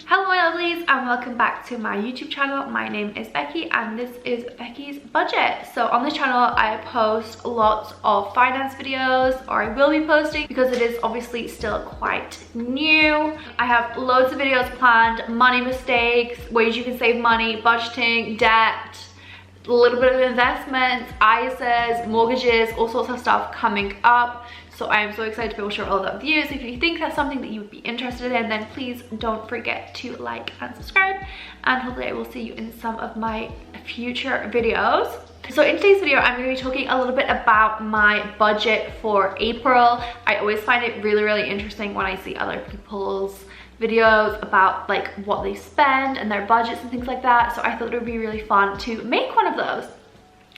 Hello my lovelies and welcome back to my YouTube channel. My name is Becky and this is Becky's Budget. So on this channel I post lots of finance videos, or I will be posting because it is obviously still quite new. I have loads of videos planned, money mistakes, ways you can save money, budgeting, debt, a little bit of investments, ISAs, mortgages, all sorts of stuff coming up. So I am so excited to be able to share all that with you. So if you think that's something that you would be interested in, then please don't forget to like and subscribe. And hopefully I will see you in some of my future videos. So in today's video, I'm going to be talking a little bit about my budget for April. I always find it really interesting when I see other people's videos about like what they spend and their budgets and things like that. So I thought it would be really fun to make one of those.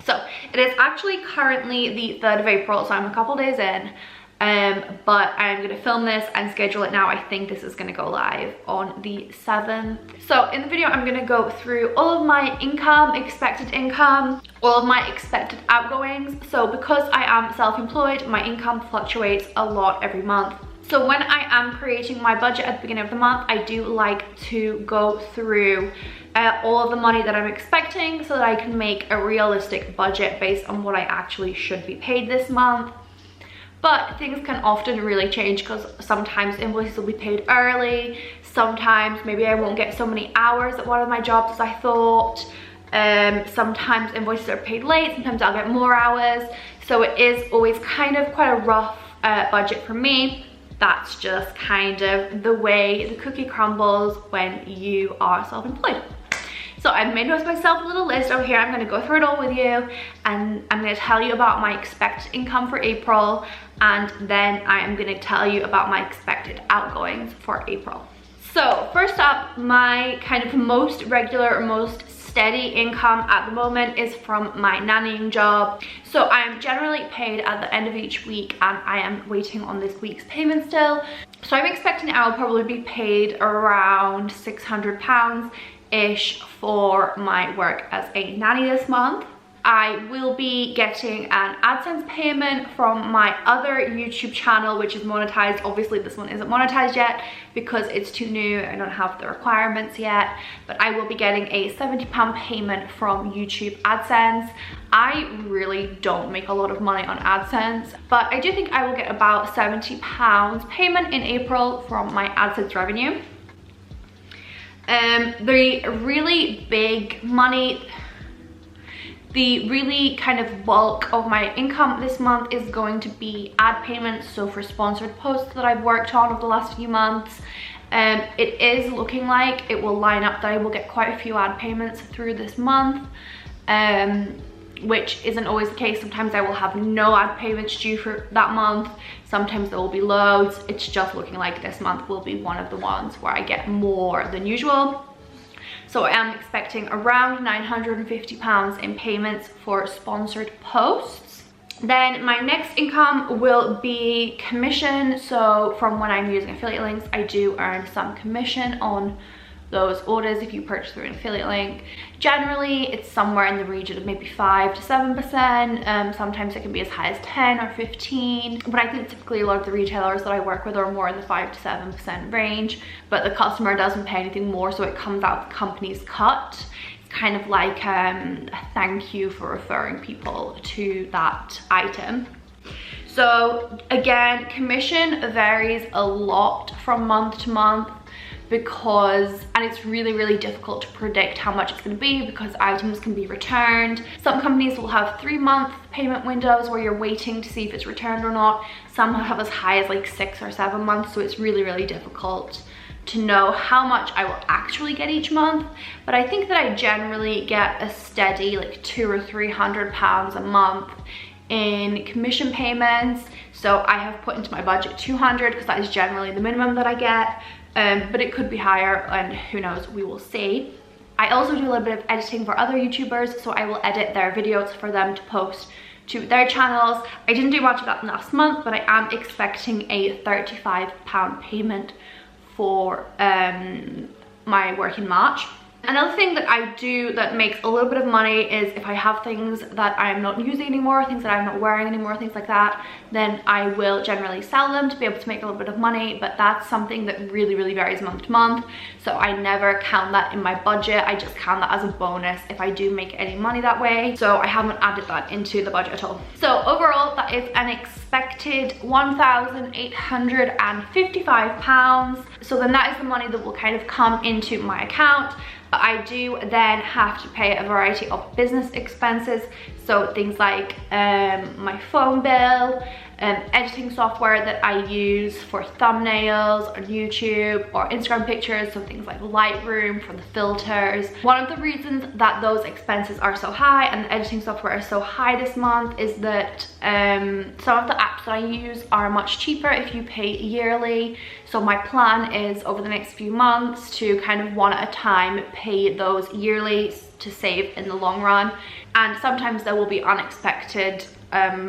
So it is actually currently the 3rd of April, so I'm a couple days in, but I'm going to film this and schedule it now. I think this is going to go live on the 7th. So in the video, I'm going to go through all of my income, expected income, all of my expected outgoings. So because I am self-employed, my income fluctuates a lot every month. So when I am creating my budget at the beginning of the month, I do like to go through all of the money that I'm expecting so that I can make a realistic budget based on what I actually should be paid this month. But things can often really change because sometimes invoices will be paid early, sometimes maybe I won't get so many hours at one of my jobs as I thought, sometimes invoices are paid late, sometimes I'll get more hours. So it is always kind of quite a rough budget for me. That's just kind of the way the cookie crumbles when you are self-employed. So I've made myself a little list over here. I'm going to go through it all with you, and I'm going to tell you about my expected income for April, and then I am going to tell you about my expected outgoings for April. So first up, my kind of most regular or most steady income at the moment is from my nannying job. So I am generally paid at the end of each week, and I am waiting on this week's payment still. So I'm expecting I'll probably be paid around £600-ish for my work as a nanny this month. I will be getting an AdSense payment from my other YouTube channel, which is monetized. Obviously this one isn't monetized yet because it's too new. I don't have the requirements yet, but I will be getting a £70 payment from YouTube AdSense. I really don't make a lot of money on AdSense, but I do think I will get about £70 payment in April from my AdSense revenue. The really big money, the really kind of bulk of my income this month is going to be ad payments. So for sponsored posts that I've worked on over the last few months, it is looking like it will line up that I will get quite a few ad payments through this month, which isn't always the case. Sometimes I will have no ad payments due for that month. Sometimes there will be loads. It's just looking like this month will be one of the ones where I get more than usual. So I am expecting around £950 in payments for sponsored posts. Then my next income will be commission. So from when I'm using affiliate links, I do earn some commission on those orders if you purchase through an affiliate link. Generally it's somewhere in the region of maybe 5 to 7%. Sometimes it can be as high as 10 or 15, but I think typically a lot of the retailers that I work with are more in the 5 to 7% range, but the customer doesn't pay anything more, so it comes out the company's cut. It's kind of like a thank you for referring people to that item. So again, commission varies a lot from month to month, because, and it's really difficult to predict how much it's going to be because items can be returned. Some companies will have 3-month payment windows where you're waiting to see if it's returned or not. Some have as high as like 6 or 7 months, so it's really difficult to know how much I will actually get each month. But I think that I generally get a steady like £200 or £300 a month in commission payments. So I have put into my budget 200 because that is generally the minimum that I get. But it could be higher, and who knows, we will see. I also do a little bit of editing for other YouTubers, so I will edit their videos for them to post to their channels. I didn't do much of that last month, but I am expecting a £35 payment for my work in March. Another thing that I do that makes a little bit of money is if I have things that I'm not using anymore, things that I'm not wearing anymore, things like that, then I will generally sell them to be able to make a little bit of money. But that's something that really, really varies month to month. So I never count that in my budget. I just count that as a bonus if I do make any money that way. So I haven't added that into the budget at all. So overall, that is an expected £1,855. So then that is the money that will kind of come into my account. But I do then have to pay a variety of business expenses. So things like my phone bill, editing software that I use for thumbnails on YouTube or Instagram pictures, so things like Lightroom for the filters. One of the reasons that those expenses are so high and the editing software is so high this month is that some of the apps that I use are much cheaper if you pay yearly. So my plan is over the next few months to kind of one at a time pay those yearly to save in the long run. And sometimes there will be unexpected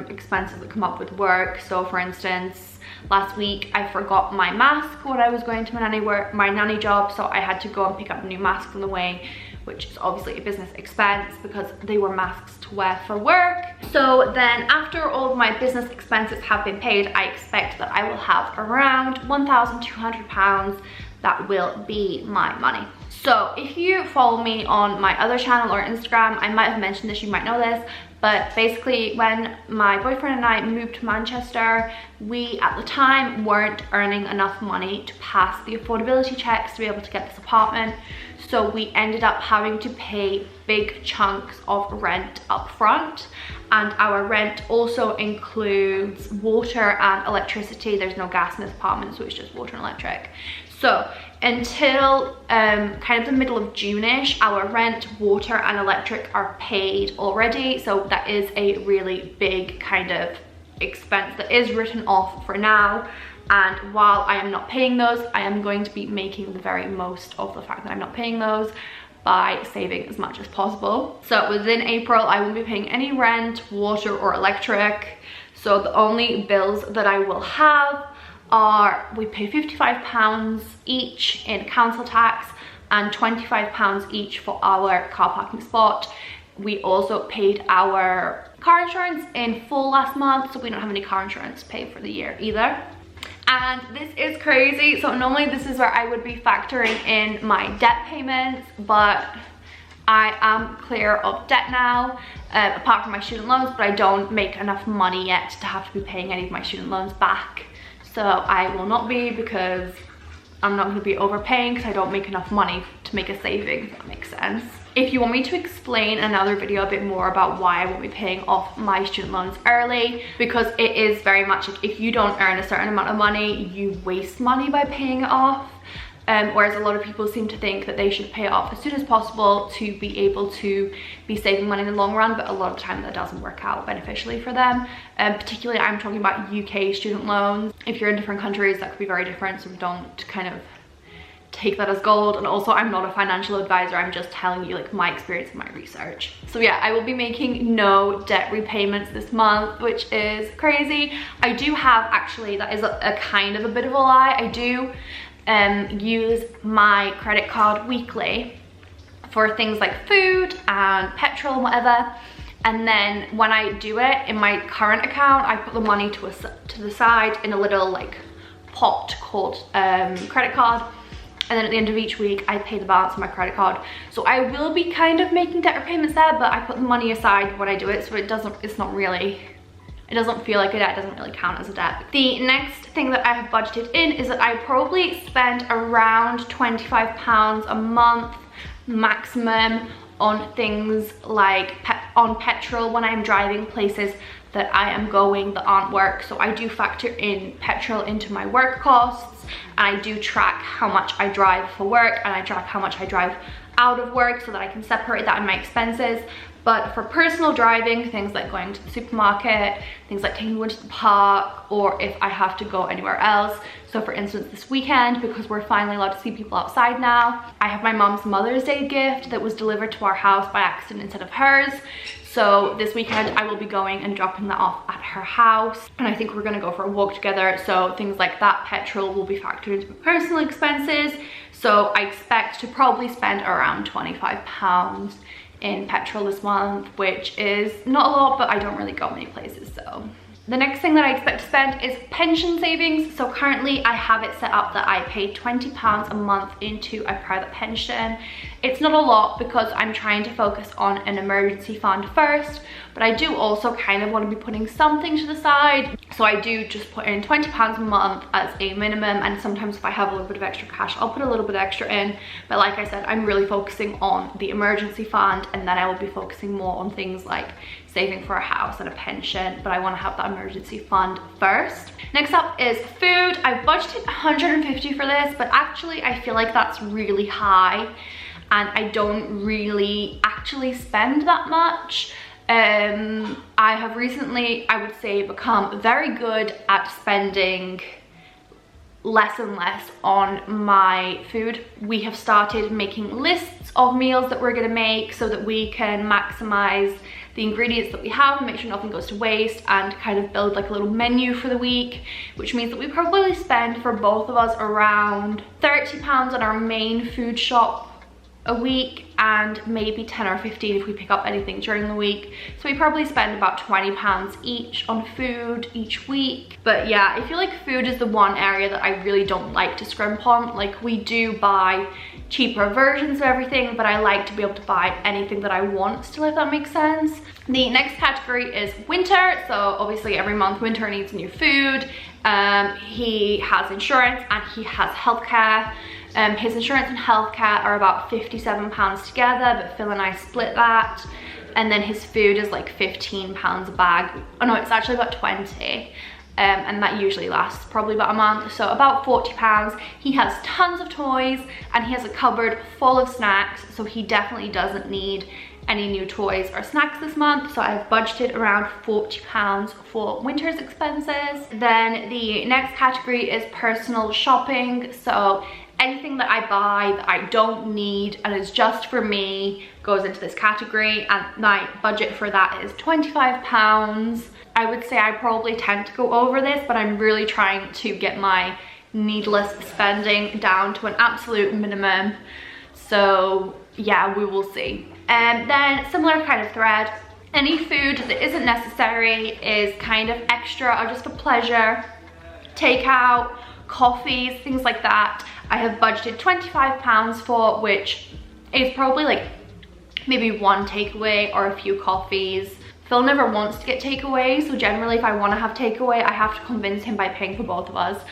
expenses that come up with work. So for instance, last week I forgot my mask when I was going to my nanny job, so I had to go and pick up a new mask on the way, which is obviously a business expense because they were masks to wear for work. So then after all of my business expenses have been paid, I expect that I will have around £1,200 that will be my money. So if you follow me on my other channel or Instagram, I might have mentioned this, you might know this, but basically when my boyfriend and I moved to Manchester, we at the time weren't earning enough money to pass the affordability checks to be able to get this apartment. So we ended up having to pay big chunks of rent up front, and our rent also includes water and electricity. There's no gas in this apartment, so it's just water and electric. So until kind of the middle of June-ish, our rent, water and electric are paid already. So that is a really big kind of expense that is written off for now. And while I am not paying those, I am going to be making the very most of the fact that I'm not paying those by saving as much as possible. So within April, I won't be paying any rent, water or electric. So the only bills that I will have are, we pay £55 each in council tax and £25 each for our car parking spot. We also paid our car insurance in full last month, so we don't have any car insurance to pay for the year either. And this is crazy. So normally this is where I would be factoring in my debt payments, but I am clear of debt now, apart from my student loans, but I don't make enough money yet to have to be paying any of my student loans back. So I will not be, because I'm not going to be overpaying because I don't make enough money to make a saving, if that makes sense. If you want me to explain in another video a bit more about why I won't be paying off my student loans early, because it is very much like if you don't earn a certain amount of money, you waste money by paying it off. Whereas a lot of people seem to think that they should pay it off as soon as possible to be able to be saving money in the long run, but a lot of the time that doesn't work out beneficially for them. Particularly I'm talking about UK student loans. If you're in different countries, that could be very different, so don't kind of take that as gold. And also, I'm not a financial advisor, I'm just telling you like my experience and my research. So yeah, I will be making no debt repayments this month, which is crazy. I do have, actually, that is a kind of a bit of a lie, I do use my credit card weekly for things like food and petrol and whatever. And then when I do it in my current account, I put the money to the side in a little like pot called credit card. And then at the end of each week, I pay the balance of my credit card. So I will be kind of making debt repayments there, but I put the money aside when I do it, so it doesn't feel like a debt, it doesn't really count as a debt. The next thing that I have budgeted in is that I probably spend around £25 a month maximum on things like on petrol when I'm driving places that I am going that aren't work. So I do factor in petrol into my work costs, and I do track how much I drive for work, and I track how much I drive out of work so that I can separate that in my expenses. But for personal driving, things like going to the supermarket, things like taking one to the park, or if I have to go anywhere else. So for instance, this weekend, because we're finally allowed to see people outside now, I have my mom's Mother's Day gift that was delivered to our house by accident instead of hers. So this weekend I will be going and dropping that off at her house, and I think we're gonna go for a walk together. So things like that, petrol will be factored into my personal expenses. So I expect to probably spend around £25 in petrol this month, which is not a lot, but I don't really go many places, so. The next thing that I expect to spend is pension savings. So currently I have it set up that I pay £20 a month into a private pension. It's not a lot because I'm trying to focus on an emergency fund first, but I do also kind of want to be putting something to the side. So I do just put in £20 a month as a minimum, and sometimes if I have a little bit of extra cash, I'll put a little bit extra in. But like I said, I'm really focusing on the emergency fund, and then I will be focusing more on things like saving for a house and a pension, but I want to have that emergency fund first. Next up is food. I budgeted 150 for this, but actually I feel like that's really high, and I don't really actually spend that much. I have recently, I would say, become very good at spending less and less on my food. We have started making lists of meals that we're going to make so that we can maximize the ingredients that we have and make sure nothing goes to waste, and kind of build like a little menu for the week, which means that we probably spend for both of us around £30 on our main food shop a week, and maybe 10 or 15 if we pick up anything during the week. So we probably spend about £20 each on food each week. But yeah, I feel like food is the one area that I really don't like to scrimp on. Like, we do buy cheaper versions of everything, but I like to be able to buy anything that I want still, if that makes sense. The next category is winter. So obviously every month Winter needs new food. He has insurance and he has healthcare. His insurance and healthcare are about £57 together, but Phil and I split that. And then his food is like £15 a bag. Oh no, it's actually about 20. And that usually lasts probably about a month, so about £40. He has tons of toys and he has a cupboard full of snacks, so he definitely doesn't need any new toys or snacks this month. So I've budgeted around £40 for winter's expenses. Then the next category is personal shopping. So anything that I buy that I don't need and is just for me goes into this category, and my budget for that is £25. I would say I probably tend to go over this, but I'm really trying to get my needless spending down to an absolute minimum. So yeah, we will see. And then similar kind of thread, any food that isn't necessary is kind of extra or just for pleasure. Takeout, coffees, things like that, I have budgeted £25 for, which is probably like maybe one takeaway or a few coffees. Phil never wants to get takeaway, so generally if I want to have takeaway, I have to convince him by paying for both of us.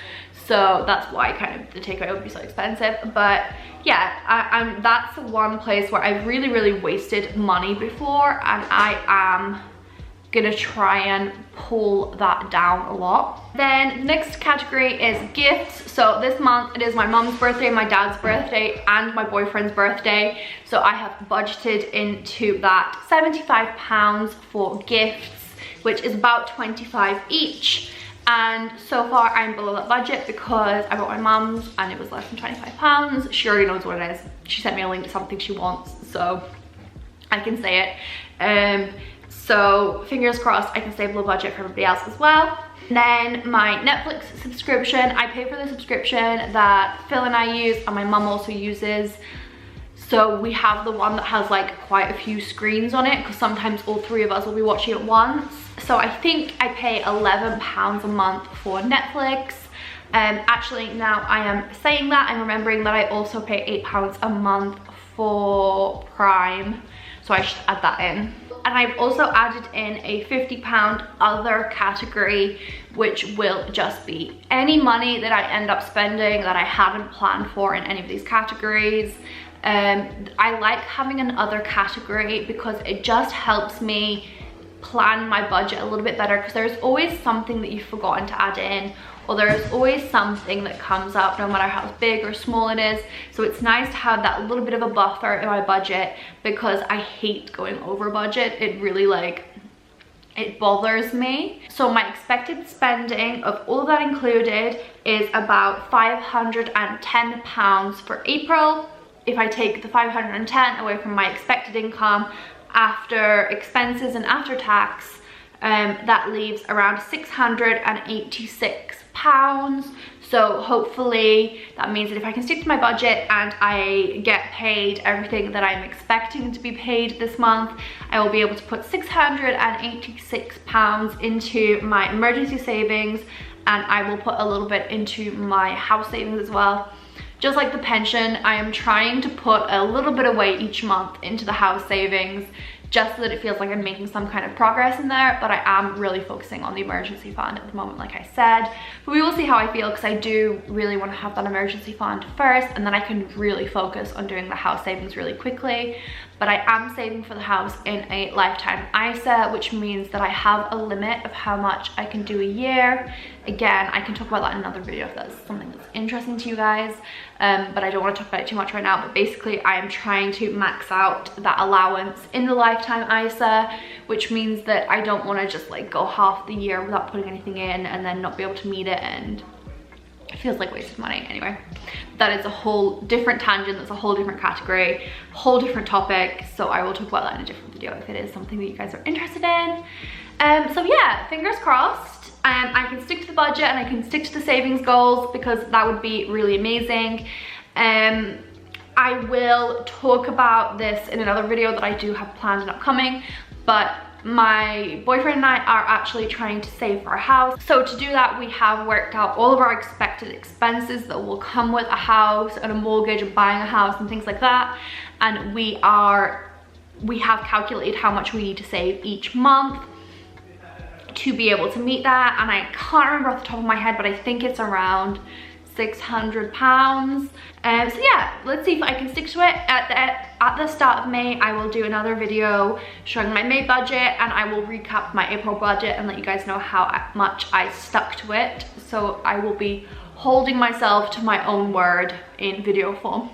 So that's why kind of the takeaway would be so expensive. But yeah, that's one place where I've really wasted money before, and I am gonna try and pull that down a lot. Then the next category is gifts. So this month it is my mom's birthday, my dad's birthday, and my boyfriend's birthday. So I have budgeted into that £75 for gifts, which is about 25 each. And so far I'm below that budget because I bought my mom's and it was less than £25. She already knows what it is. She sent me a link to something she wants, so I can say it. So fingers crossed I can stay below budget for everybody else as well. Then my Netflix subscription, I pay for the subscription that Phil and I use and my mum also uses. So we have the one that has like quite a few screens on it, because sometimes all three of us will be watching at once. So I think I pay £11 a month for Netflix. Actually, now I am saying that, I'm remembering that I also pay £8 a month for Prime. So I should add that in. And I've also added in a £50 other category, which will just be any money that I end up spending that I hadn't planned for in any of these categories. I like having an other category because it just helps me plan my budget a little bit better, because there's always something that you've forgotten to add in, or there's always something that comes up no matter how big or small it is. So it's nice to have that little bit of a buffer in my budget, because I hate going over budget. It really it bothers me. So my expected spending of all of that included is about £510 for April. If I take the 510 away from my expected income after expenses and after tax, that leaves around £686. So hopefully that means that if I can stick to my budget and I get paid everything that I'm expecting to be paid this month, I will be able to put £686 into my emergency savings, and I will put a little bit into my house savings as well. Just like the pension, I am trying to put a little bit away each month into the house savings, just so that it feels like I'm making some kind of progress in there. But I am really focusing on the emergency fund at the moment, like I said. But we will see how I feel, because I do really want to have that emergency fund first, and then I can really focus on doing the house savings really quickly. But I am saving for the house in a lifetime ISA, which means that I have a limit of how much I can do a year. Again, I can talk about that in another video if that's something that's interesting to you guys, but I don't want to talk about it too much right now. But basically, I am trying to max out that allowance in the lifetime ISA, which means that I don't want to just like go half the year without putting anything in and then not be able to meet it, and it feels like wasted money. Anyway, that is a whole different tangent, that's a whole different category, whole different topic, so I will talk about that in a different video if it is something that you guys are interested in. So yeah, fingers crossed. I can stick to the budget and I can stick to the savings goals, because that would be really amazing. I will talk about this in another video that I do have planned and upcoming, but my boyfriend and I are actually trying to save for a house. So to do that, we have worked out all of our expected expenses that will come with a house and a mortgage and buying a house and things like that. And we have calculated how much we need to save each month to be able to meet that. And I can't remember off the top of my head, but I think it's around £600. So yeah, let's see if I can stick to it. At the start of May, I will do another video showing my May budget, and I will recap my April budget and let you guys know how much I stuck to it. So I will be holding myself to my own word in video form.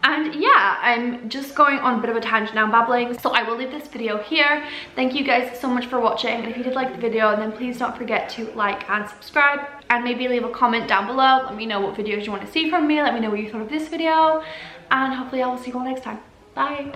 And yeah, I'm just going on a bit of a tangent now, babbling, so I will leave this video here. Thank you guys so much for watching, and if you did like the video, then please don't forget to like and subscribe, and maybe leave a comment down below. Let me know what videos you want to see from me, let me know what you thought of this video, and hopefully I will see you all next time. Bye.